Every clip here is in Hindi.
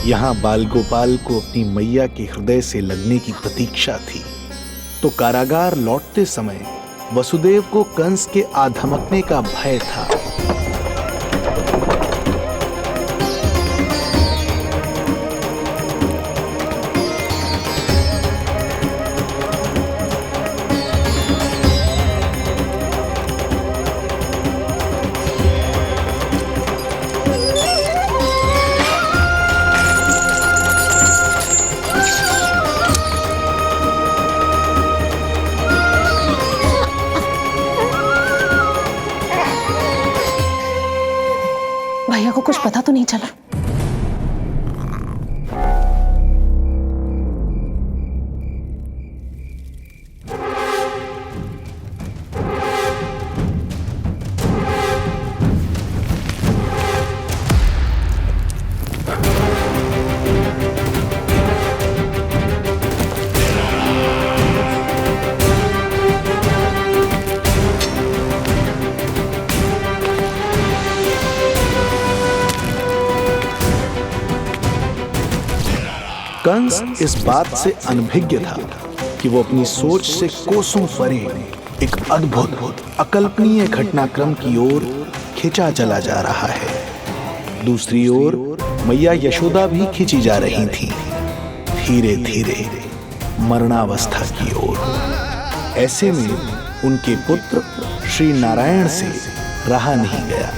यहाँ बाल गोपाल को अपनी मैया के हृदय से लगने की प्रतीक्षा थी। तो कारागार लौटते समय वसुदेव को कंस के आधमकने का भय था। भैया को कुछ पता तो नहीं चला? कंस इस बात से अनभिज्ञ था कि वो अपनी सोच से कोसों परे एक अद्भुत अकल्पनीय घटनाक्रम की ओर खिंचा चला जा रहा है। दूसरी ओर मैया यशोदा भी खिंची जा रही थी, धीरे धीरे मरणावस्था की ओर। ऐसे में उनके पुत्र श्री नारायण से रहा नहीं गया।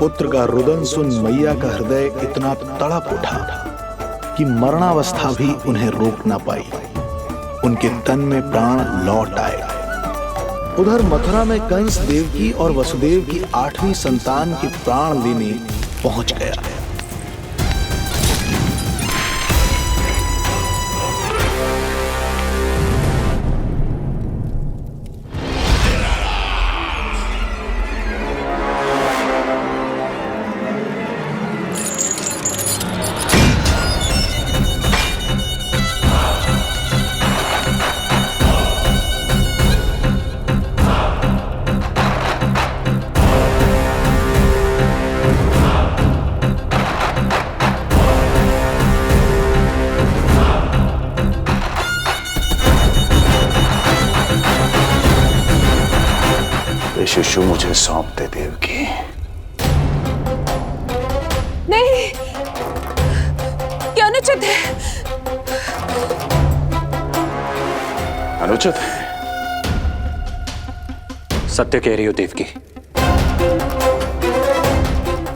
पुत्र का रुदन सुन मैया का हृदय इतना तड़प उठा कि मरणावस्था भी उन्हें रोक ना पाई। उनके तन में प्राण लौट आए। उधर मथुरा में कंस देवकी और वसुदेव की 8वीं संतान के प्राण लेने पहुंच गया। शिशु मुझे सौंप दे देवकी। नहीं, क्या अनुचित है? अनुचित है? सत्य कह रही हो देवकी,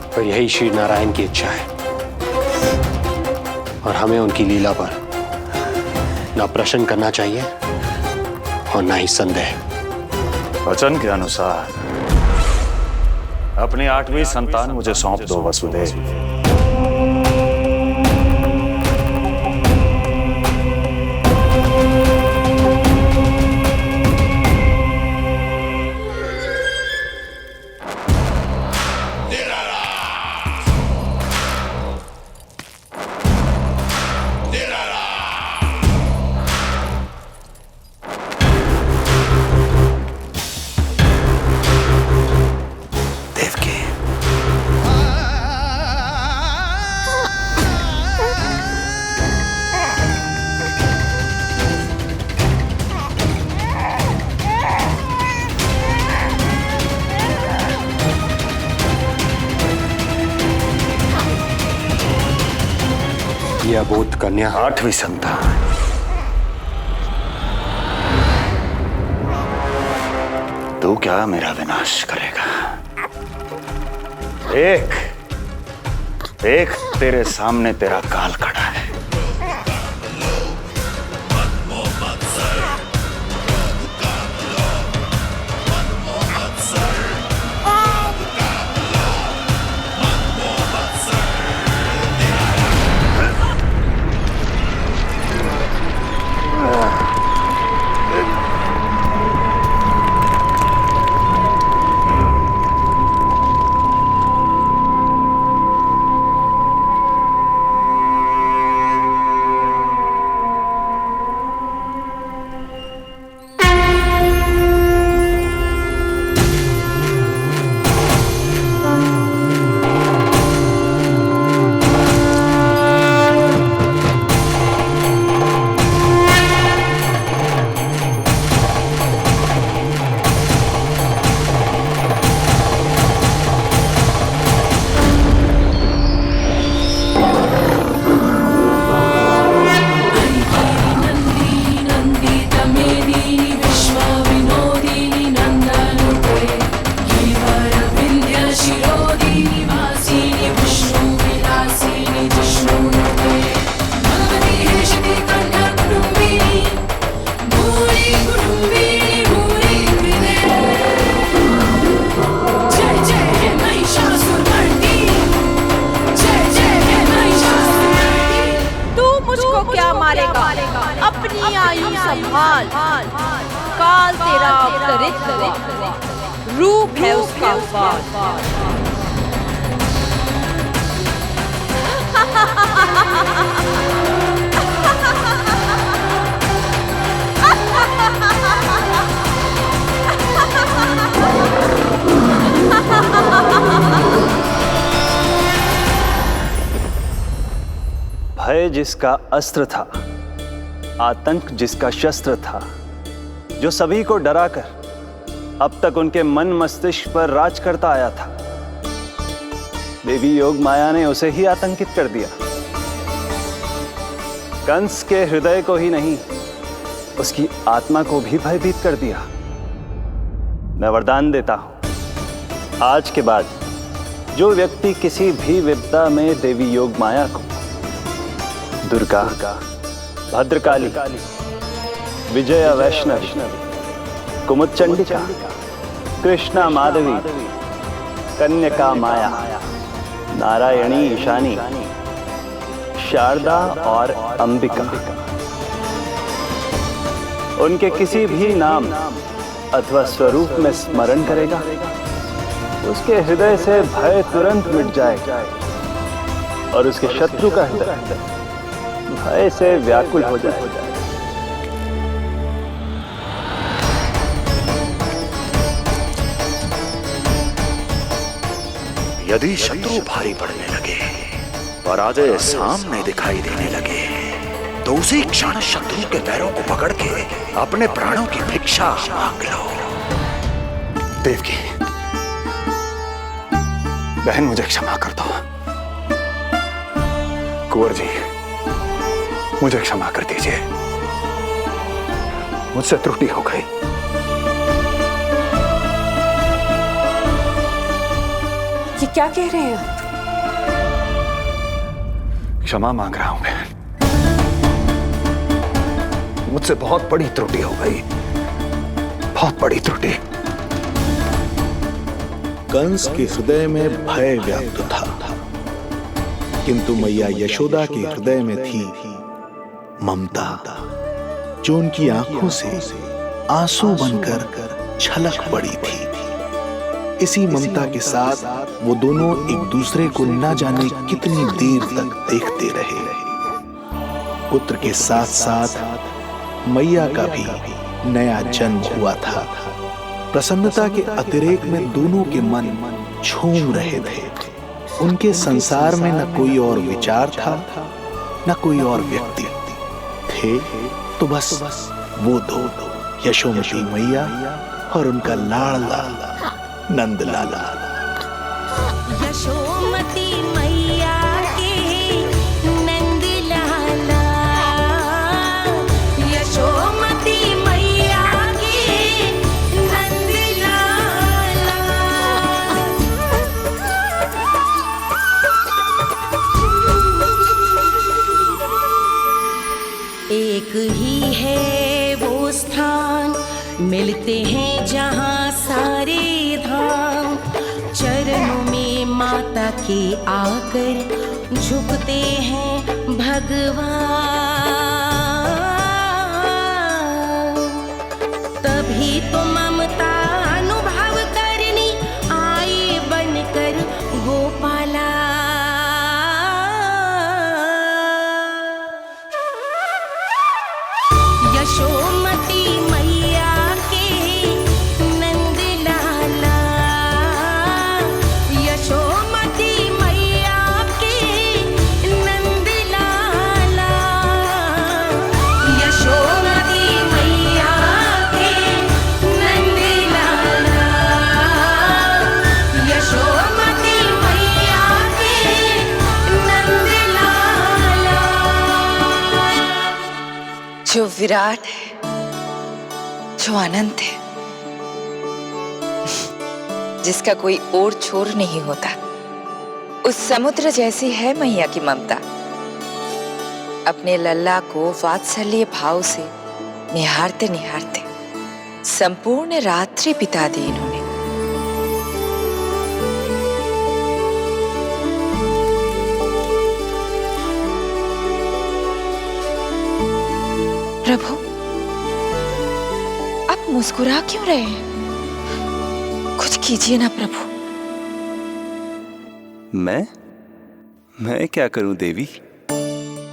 पर यही श्री नारायण की इच्छा है और हमें उनकी लीला पर ना प्रश्न करना चाहिए और ना ही संदेह। वचन के अनुसार अपनी 8वीं संतान मुझे सौंप दो वसुदेव। अबोध कन्या। 8वीं संतान। तू क्या मेरा विनाश करेगा? एक तेरे सामने तेरा काल खड़ा है। अपनी आयु संभाल, काल तेरा अवतरित रूप है उसका वार। भय जिसका अस्त्र था, आतंक जिसका शस्त्र था, जो सभी को डराकर अब तक उनके मन मस्तिष्क पर राज करता आया था, देवी योग माया ने उसे ही आतंकित कर दिया। कंस के हृदय को ही नहीं, उसकी आत्मा को भी भयभीत कर दिया। मैं वरदान देता हूं, आज के बाद जो व्यक्ति किसी भी विपदा में देवी योग माया को, दुर्गा, भद्रकाली, विजया वैष्णवी, कुमुदचंडिका, कृष्णा माधवी, कन्यका माया, नारायणी ईशानी, शारदा और अंबिका, उनके किसी भी नाम अथवा स्वरूप में स्मरण करेगा, उसके हृदय से भय तुरंत मिट जाएगा और उसके शत्रु का हृदय भय से व्याकुल हो जाएगा। यदि शत्रु भारी पड़ने लगे, पराजय सामने दिखाई देने लगे, तो उसी क्षण शत्रु के पैरों को पकड़ के अपने प्राणों की भिक्षा मांग लो। देवकी, बहन मुझे क्षमा कर दो। कुंवर जी, मुझे क्षमा कर दीजिए, मुझसे त्रुटि हो गई। ये क्या कह रहे हैं आप? क्षमा मांग रहा हूं बहन, मुझसे बहुत बड़ी त्रुटि हो गई, बहुत बड़ी त्रुटि। कंस के हृदय में भय व्याप्त था, किंतु मैया यशोदा के हृदय में थी ममता, जो उनकी आंखों से आंसू बनकर छलक पड़ी थी। इसी ममता के साथ वो दोनों एक दूसरे को न जाने कितनी देर तक देखते रहे। पुत्र के साथ साथ मैया का भी नया जन्म हुआ था। प्रसन्नता के अतिरेक में दोनों के मन झूम रहे थे। उनके संसार में न कोई और विचार था, न कोई और व्यक्ति थे, तो बस वो दो, यशोमती मैया और उनका लाडला नंद लाला। यशोमती मैया के नंद लाला। झूमते हैं जहाँ सारे धाम, चरणों में माता के आकर झुकते हैं भगवान। तभी तो ममता अनुभव करनी आए बनकर गोपाला। यशोमती मैया के नंद लाला, यशोमती मैया के नंद लाला, यशोमती मैया के नंद लाला, यशोमती मैया के नंद लाला। जो विराट है, जो अनंत है, जिसका कोई ओर छोर नहीं होता, उस समुद्र जैसी है मैया की ममता। अपने लल्ला को वात्सल्य भाव से निहारते निहारते संपूर्ण रात्रि बिता दी इन्होंने। प्रभु, आप मुस्कुरा क्यों रहे हैं? कुछ कीजिए ना प्रभु। मैं क्या करूं देवी?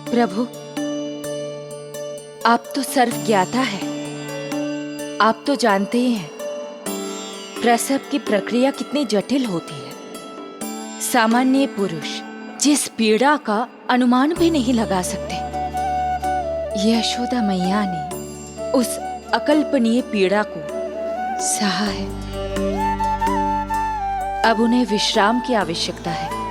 प्रभु, आप तो सर्व ज्ञाता है। आप तो जानते ही हैं प्रसव की प्रक्रिया कितनी जटिल होती है। सामान्य पुरुष जिस पीड़ा का अनुमान भी नहीं लगा सकते, यशोदा मैया ने उस अकल्पनीय पीड़ा को सहा है। अब उन्हें विश्राम की आवश्यकता है।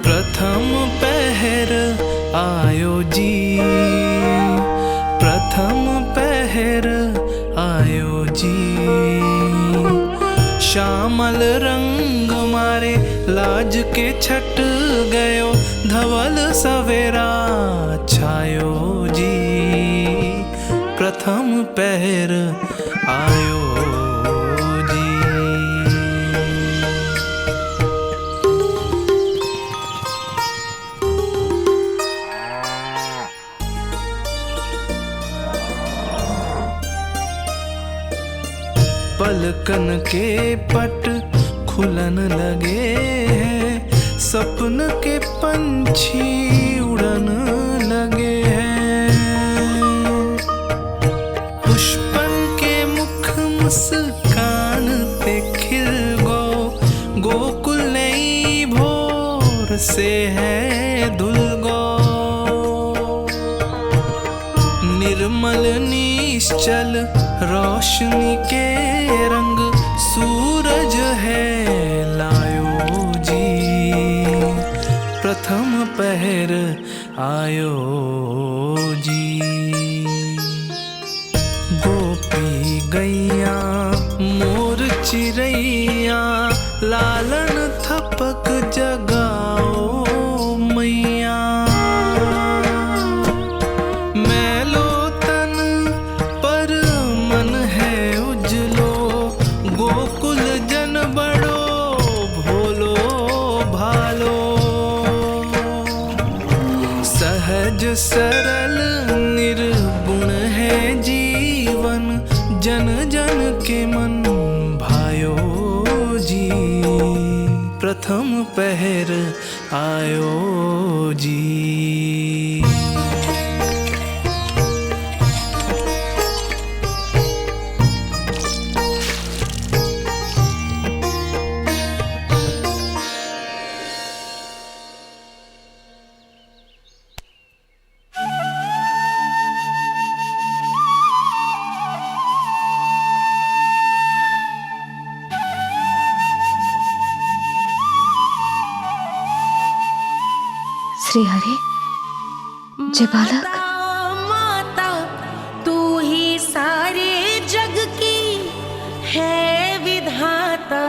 प्रथम पहर आयो जी, प्रथम पहर आयो जी। श्यामल रंग मारे लाज के छट गयो, धवल सवेरा छायो जी। प्रथम पहर आयो जी। पलकन के पट खुलन लगे हैं, सपन के पंछी उड़न लगे हैं। पुष्पन के मुख मुस्कान ते खिल गो, गोकुल नई भोर से है धुल गो। निर्मल निश्चल रोशनी के रंग सूरज है लायो जी। प्रथम पहर आयो जी। गोपी गैया मोर चिड़ैया लालन थपक जगाओ मैया। मैलो तन पर मन है उजलो, गोकुल जन बड़ो भोलो भालो। सहज सरल निर्गुण है जीवन, जन जन के मन भायो जी। प्रथम पहर आयो जी। श्री हरि, जय बालक। माता तू ही सारे जग की है विधाता।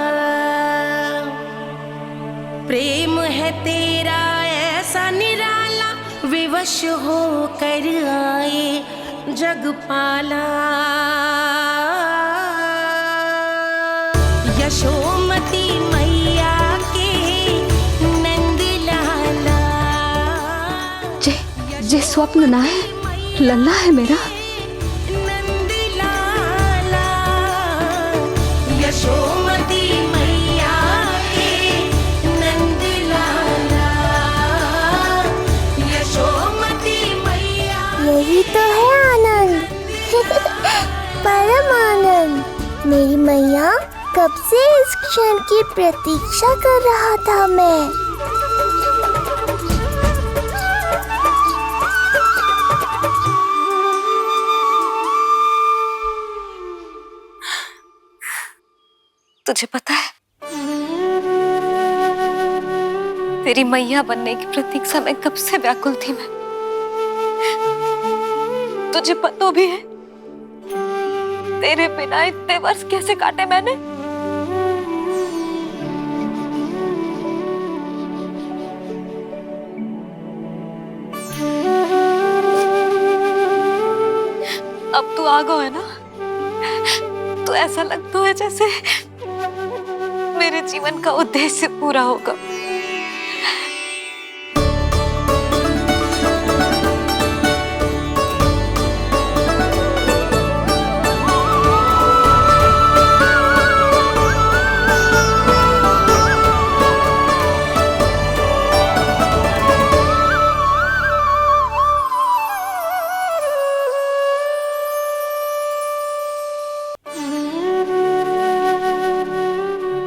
प्रेम है तेरा ऐसा निराला, विवश हो कर आए जगपाला। यशोमती मैया के नंद लाला। जे स्वप्न ना है, लल्ला है मेरा। नंद लाला यशोमती मैया के नंद लाला। यशोमती मैया यही तो है आनंद, परम आनंद। मेरी मैया, कब से इस क्षण की प्रतीक्षा कर रहा था मैं। तुझे पता है, तेरी मैया बनने की प्रतीक्षा में कब से व्याकुल थी मैं। तुझे पता भी है तेरे बिना इतने वर्ष कैसे काटे मैंने। अब तू आ गो है ना, तो ऐसा लगता है जैसे मेरे जीवन का उद्देश्य पूरा होगा।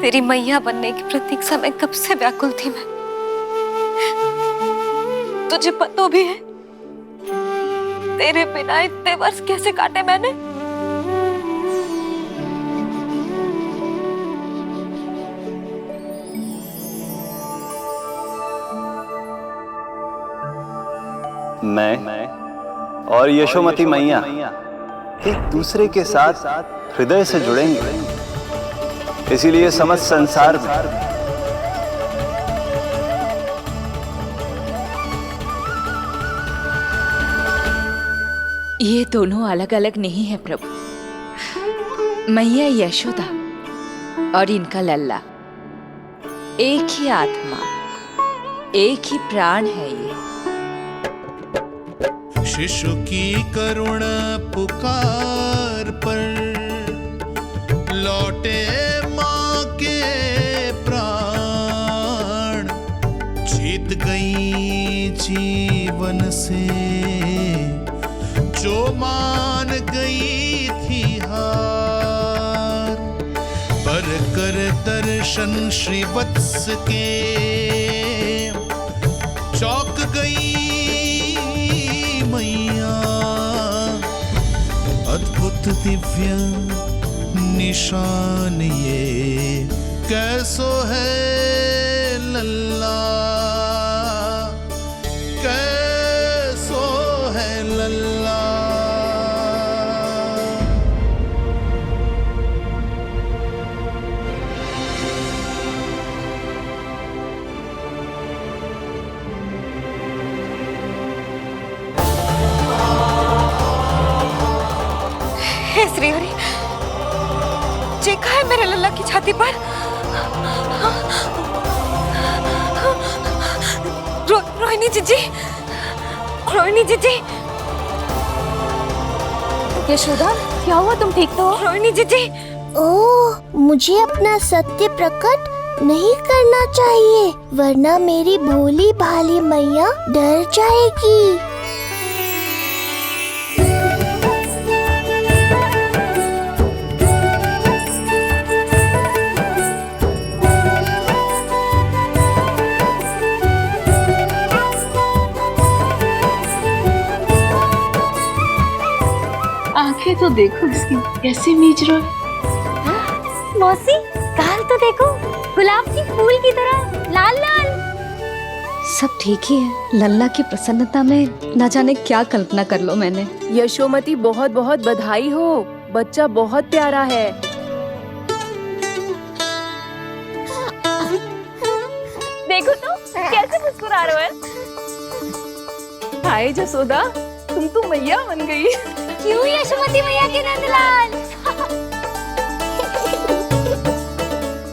तेरी मैया बनने की प्रतीक्षा में कब से व्याकुल थी मैं। तुझे पता भी है तेरे बिना इतने वर्ष कैसे काटे मैंने। मैं और यशोमती मैया एक दूसरे के साथ हृदय से जुड़ेंगे, इसीलिए समस्त संसार में ये दोनों अलग अलग नहीं है प्रभु। मैया यशोदा और इनका लल्ला एक ही आत्मा, एक ही प्राण है ये। शिशु की करुण पुकार पर लौटे माँ के प्राण। जीत गई जीवन से जो मान गई थी हार। पर कर दर्शन श्री वत्स के चौक गई मैया। अद्भुत दिव्य निशान ये कैसो है लल्ला, कैसो है लल्ला। श्री हरि, देखा है मेरे लल्ला की छाती पर? रोहिणी जीजी, रोहिणी जीजी। यशोदा, क्या हुआ? तुम ठीक तो हो? रोहिणी जीजी। ओह, मुझे अपना सत्य प्रकट नहीं करना चाहिए, वरना मेरी भोली भाली मैया डर जाएगी। आंखें तो देखो इसकी कैसे मीच रहा है। मौसी, गाल तो देखो, गुलाब की फूल की तरह लाल लाल। सब ठीक ही है। लल्ला की प्रसन्नता में न जाने क्या कल्पना कर लो मैंने। यशोमती, बहुत बहुत बधाई हो, बच्चा बहुत प्यारा है। देखो तो कैसे मुस्कुरा रहे हो। हाय जसोदा, तुम तो मैया बन गई। क्यों यशोमती मैया के नंदलाल?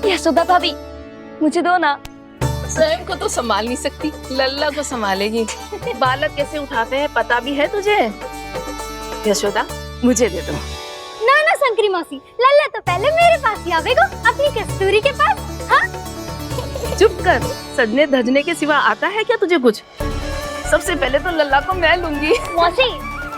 यशोदा भाभी, मुझे दो ना। स्वयं को तो संभाल नहीं सकती, लल्ला को संभालेगी। बालक कैसे उठाते हैं पता भी है तुझे? यशोदा, मुझे दे दो। ना ना शंकरी मौसी, लल्ला तो पहले मेरे पास ही आवेगा, अपनी कस्तूरी के पास। हाँ? चुप कर, सजने धजने के सिवा आता है क्या तुझे कुछ? सबसे पहले तो लल्ला को मैं लूंगी। मौसी,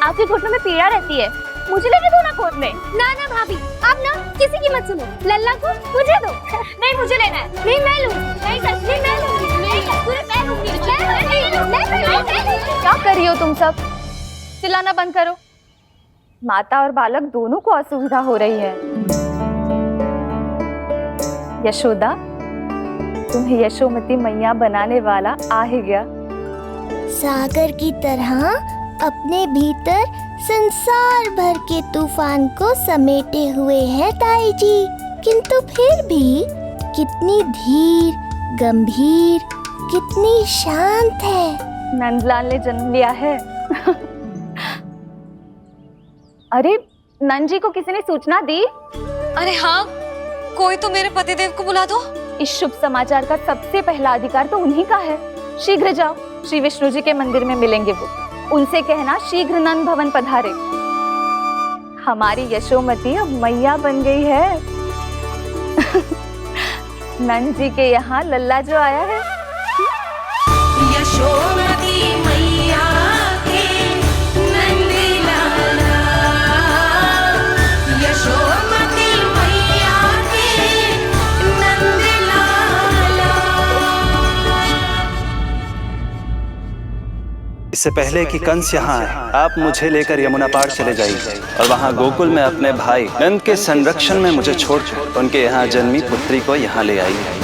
आपके घुटनों में पीड़ा रहती है, मुझे लेके दो ना गोद में। ना ना भाभी, आप ना किसी की मत सुनो, लल्ला को मुझे दो। नहीं, मुझे लेना है। नहीं, मैं लूंगी। नहीं सच, मैं लूंगी। नहीं, पूरे मैं लूंगी। क्या कर रही हो तुम सब? चिल्लाना बंद करो। माता और बालक दोनों को असुविधा हो रही है। यशोदा, तुम्हें यशोमती मैया बनाने वाला आ ही गया। सागर की तरह अपने भीतर संसार भर के तूफान को समेटे हुए है ताई जी, किंतु फिर भी कितनी धीर, गंभीर, कितनी शांत है। नंदलाल ने जन्म लिया है। अरे, नंद जी को किसी ने सूचना दी? अरे हाँ, कोई तो मेरे पतिदेव को बुला दो। इस शुभ समाचार का सबसे पहला अधिकार तो उन्हीं का है। शीघ्र जाओ, श्री विष्णु जी के मंदिर में मिलेंगे वो। उनसे कहना शीघ्र नंद भवन पधारे। हमारी यशोमती अब मैया बन गई है। नंद जी के यहाँ लल्ला जो आया है। यशोमती मैया के नंद लाला, यशोमती मैया के नंद लाला। इससे पहले कि कंस यहाँ आए, आप मुझे लेकर यमुना पार चले जाइए और वहाँ गोकुल में अपने भाई नंद के संरक्षण में मुझे छोड़कर उनके यहाँ जन्मी पुत्री को यहाँ ले आइए।